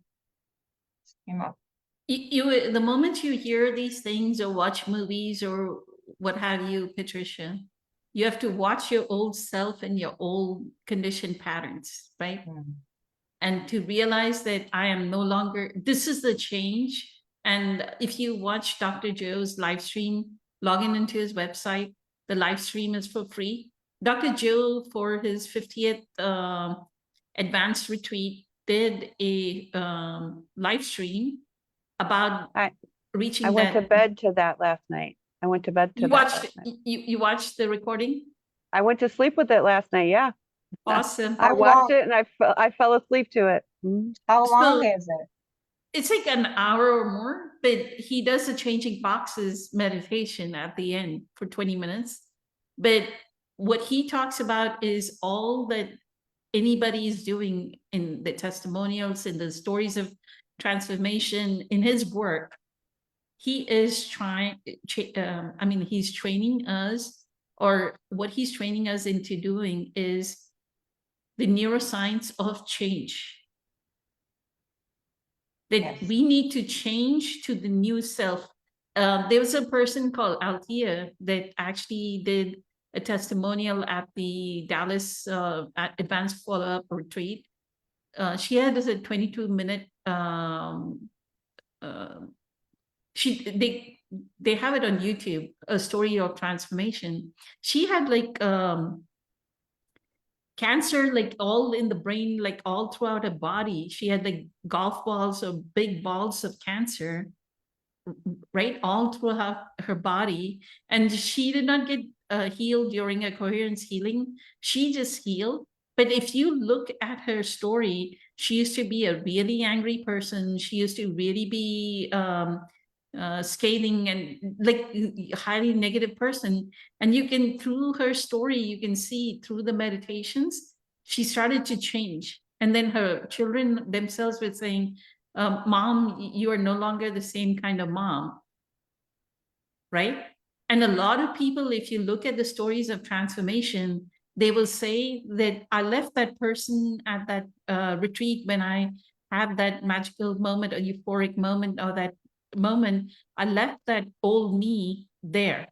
the moment you hear these things or watch movies or what have you, Patricia, you have to watch your old self and your old conditioned patterns, right? And to realize that I am no longer, this is the change. And if you watch Dr. Joe's live stream, log into his website, the live stream is for free. Dr. Joe, for his 50th advanced retreat, did a live stream about reaching I went that. to bed to that last night. I went to bed to You that watched last night. you watched the recording? I went to sleep with it last night. Yeah. Awesome. I How watched long? it and I fell asleep to it. How So- long is it? It's like an hour or more, but he does a changing boxes meditation at the end for 20 minutes. But what he talks about is all that anybody is doing in the testimonials, in the stories of transformation, in his work. He is he's training us, or what he's training us into doing is the neuroscience of change. That Yes. we need to change to the new self. There was a person called Althea that actually did a testimonial at the Dallas Advanced Follow-Up Retreat. She had a 22-minute they have it on YouTube, A Story of Transformation. She had like cancer, like all in the brain, like all throughout her body. She had like golf balls or big balls of cancer, right, all throughout her body. And she did not get healed during a coherence healing. She just healed. But if you look at her story, she used to be a really angry person. She used to really be scathing and like highly negative person. And you can, through her story, you can see through the meditations, she started to change. And then her children themselves were saying, Mom, you are no longer the same kind of mom, right? And a lot of people, if you look at the stories of transformation, they will say that I left that person at that retreat when I had that magical moment or euphoric moment, or that moment, I left that old me there.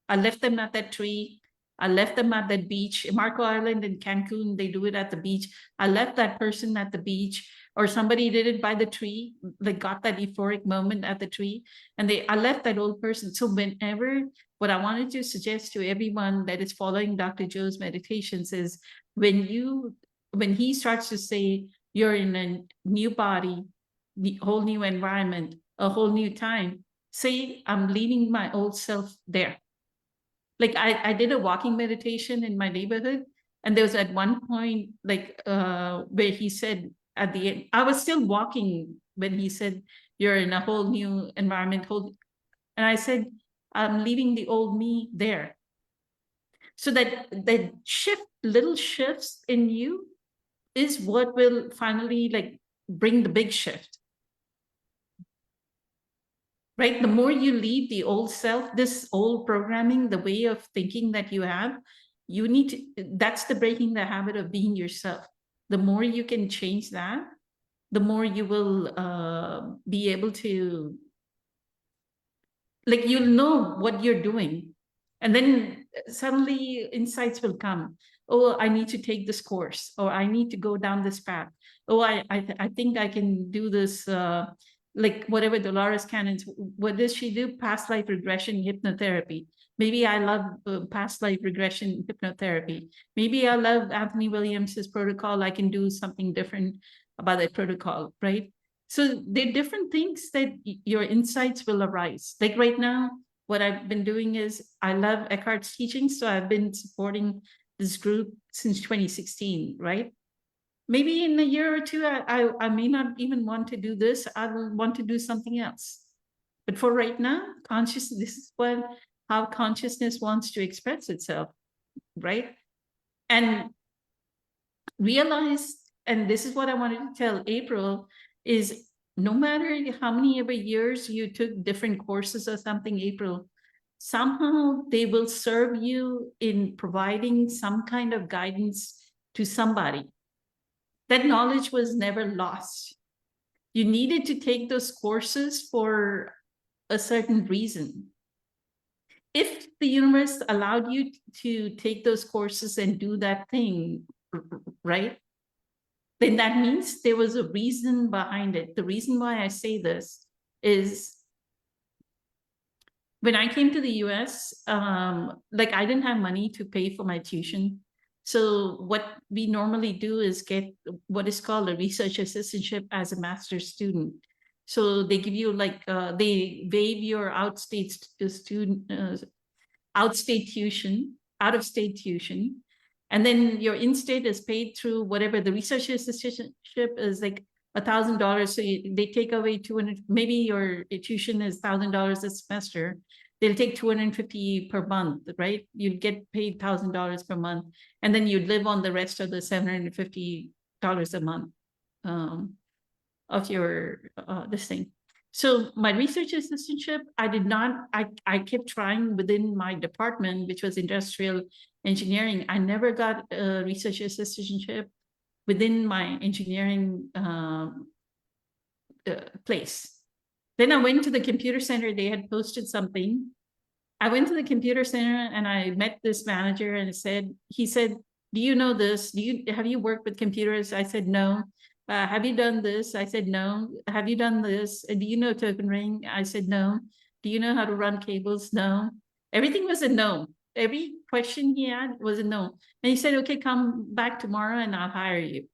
I left them at that tree. I left them at that beach. Marco Island in Cancun, they do it at the beach. I left that person at the beach, or somebody did it by the tree. They got that euphoric moment at the tree, and I left that old person. So whenever, what I wanted to suggest to everyone that is following Dr. Joe's meditations is when he starts to say you're in a new body, the whole new environment, a whole new time, say, I'm leaving my old self there. Like I did a walking meditation in my neighborhood, and there was at one point like where he said at the end, I was still walking when he said, you're in a whole new environment, and I said, I'm leaving the old me there. So that shift, little shifts in you is what will finally like bring the big shift. Right? The more you leave the old self, this old programming, the way of thinking that you have, you need to, that's the breaking the habit of being yourself. The more you can change that, the more you will be able to, like, you'll know what you're doing. And then suddenly insights will come. Oh, I need to take this course, or I need to go down this path. Oh, I think I can do this, like whatever Dolores Cannon's, what does she do? Past life regression hypnotherapy. Maybe I love past life regression hypnotherapy. Maybe I love Anthony Williams's protocol. I can do something different about that protocol, right? So they're different things that your insights will arise. Like right now, what I've been doing is I love Eckhart's teachings. So I've been supporting this group since 2016, right? Maybe in a year or two, I may not even want to do this. I will want to do something else. But for right now, consciousness, this is how consciousness wants to express itself, right? And realize, and this is what I wanted to tell April, is no matter how many ever years you took different courses or something, April, somehow they will serve you in providing some kind of guidance to somebody. That knowledge was never lost. You needed to take those courses for a certain reason. If the universe allowed you to take those courses and do that thing, right? Then that means there was a reason behind it. The reason why I say this is when I came to the US, like I didn't have money to pay for my tuition. So what we normally do is get what is called a research assistantship as a master's student. So they give you like, they waive your out-of-state tuition. And then your in-state is paid through whatever the research assistantship is, like $1,000. So they take away 200, maybe your tuition is $1,000 a semester. They'll take 250 per month, right? You'd get paid $1,000 per month. And then you'd live on the rest of the $750 a month of your, this thing. So my research assistantship, I kept trying within my department, which was industrial engineering. I never got a research assistantship within my engineering place. Then I went to the computer center. They had posted something. I went to the computer center and I met this manager and he said, do you know this? Have you worked with computers? I said, no. Have you done this? I said, no. Have you done this? Do you know Token Ring? I said, no. Do you know how to run cables? No. Everything was a no. Every question he had was a no. And he said, okay, come back tomorrow and I'll hire you.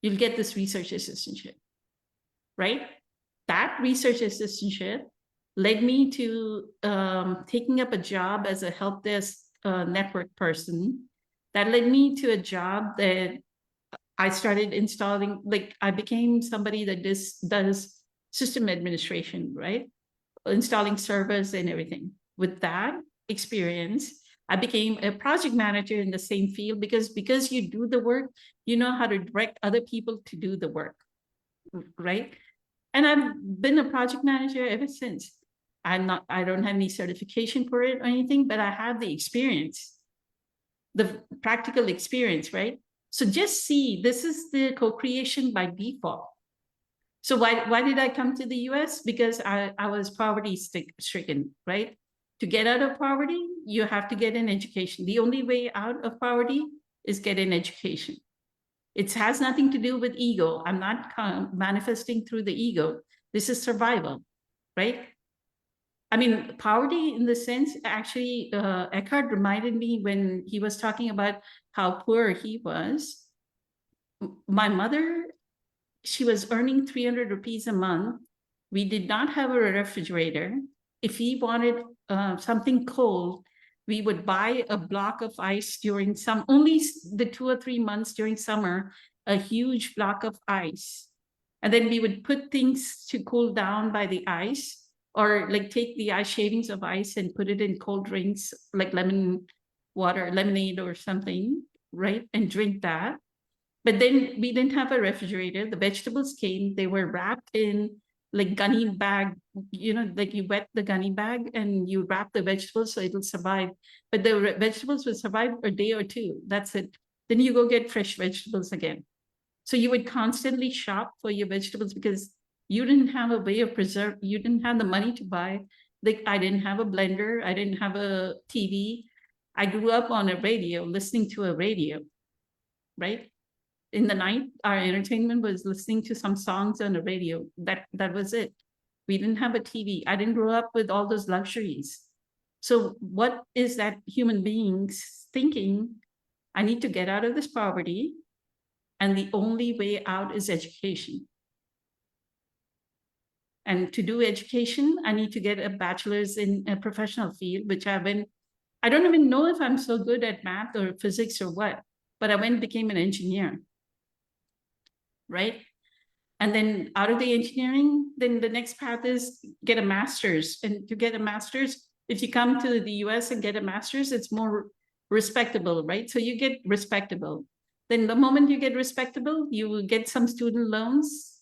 You'll get this research assistantship, right? That research assistantship led me to taking up a job as a help desk network person. That led me to a job that I started installing, like I became somebody that does system administration, right? Installing servers and everything. With that experience, I became a project manager in the same field because you do the work, you know how to direct other people to do the work, right? And I've been a project manager ever since. I don't have any certification for it or anything, but I have the experience, the practical experience, right? So just see, this is the co-creation by default. So why did I come to the US? Because I was poverty stricken, right? To get out of poverty, you have to get an education. The only way out of poverty is get an education. It has nothing to do with ego. I'm not manifesting through the ego. This is survival, right? I mean, poverty in the sense, actually, Eckhart reminded me when he was talking about how poor he was. My mother, she was earning 300 rupees a month. We did not have a refrigerator. If he wanted something cold, we would buy a block of ice during only the 2 or 3 months during summer, a huge block of ice. And then we would put things to cool down by the ice, or like take the ice shavings of ice and put it in cold drinks, like lemonade or something, right? And drink that. But then we didn't have a refrigerator. The vegetables came, they were wrapped in like gunny bag, you know, like you wet the gunny bag and you wrap the vegetables so it'll survive. But the vegetables will survive a day or two. That's it. Then you go get fresh vegetables again. So you would constantly shop for your vegetables because you didn't have a way of preserve. You didn't have the money to buy. Like I didn't have a blender. I didn't have a TV. I grew up on a radio, listening to a radio, right? In the night, our entertainment was listening to some songs on the radio. That was it. We didn't have a TV. I didn't grow up with all those luxuries. So what is that human beings thinking? I need to get out of this poverty, and the only way out is education. And to do education, I need to get a bachelor's in a professional field, which I don't even know if I'm so good at math or physics or what, but I went and became an engineer. Right? And then out of the engineering, then the next path is get a master's. And to get a master's, if you come to the US and get a master's, it's more respectable, right? So you get respectable. Then the moment you get respectable, you will get some student loans.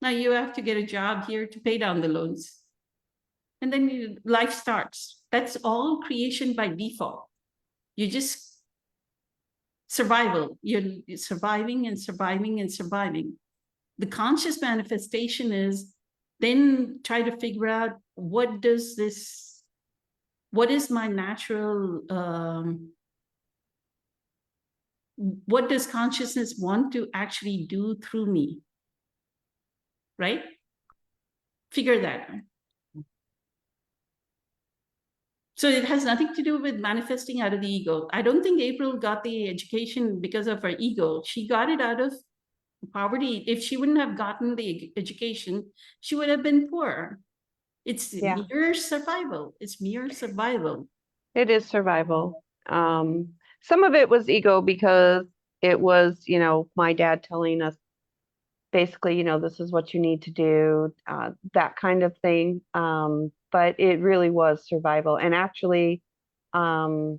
Now you have to get a job here to pay down the loans. And then life starts. That's all creation by default. You just survival. You're surviving and surviving and surviving. The conscious manifestation is then try to figure out what is my natural, what does consciousness want to actually do through me, right? Figure that out. So it has nothing to do with manifesting out of the ego. I don't think April got the education because of her ego. She got it out of poverty. If she wouldn't have gotten the education, she would have been poor. It's mere survival. It's mere survival. It is survival. Some of it was ego because it was, you know, my dad telling us basically, you know, this is what you need to do, that kind of thing. But it really was survival. And actually, I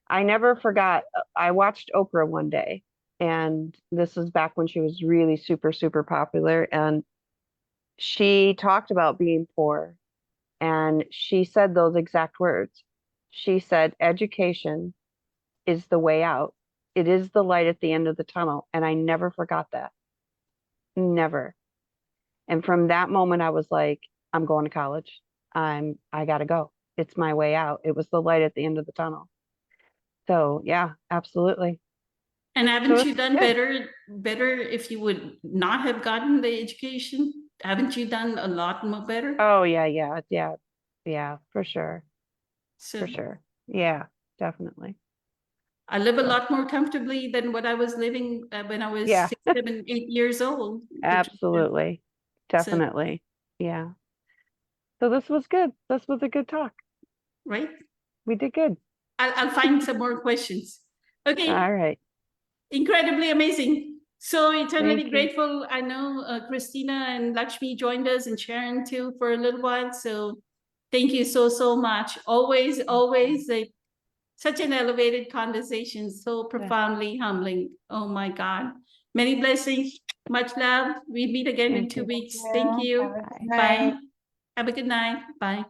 never forgot, I watched Oprah one day, and this was back when she was really super, super popular. And she talked about being poor. And she said those exact words. She said, education is the way out. It is the light at the end of the tunnel. And I never forgot that. Never. And from that moment, I was like, I'm going to college. I gotta go. It's my way out. It was the light at the end of the tunnel. So yeah, absolutely. And haven't So you it's done good. better if you would not have gotten the education? haven't you done a lot more better? Oh, yeah, for sure, So for sure. Yeah, definitely. I live a So- lot more comfortably than what I was living when I was Yeah. 6, 7, 8 years old. Absolutely, definitely. Yeah. So this was good. This was a good talk. Right? We did good. I'll find some more questions. Okay, All right. incredibly amazing. So eternally Thank you. grateful. I know Christina and Lakshmi joined us and Sharon too for a little while. So thank you so much. Always such an elevated conversation, so profoundly humbling. Oh my God. Many blessings, much love. We meet again in Thank 2 you. weeks. Thank Have you. a good Bye. night. Bye. Have a good night. Bye.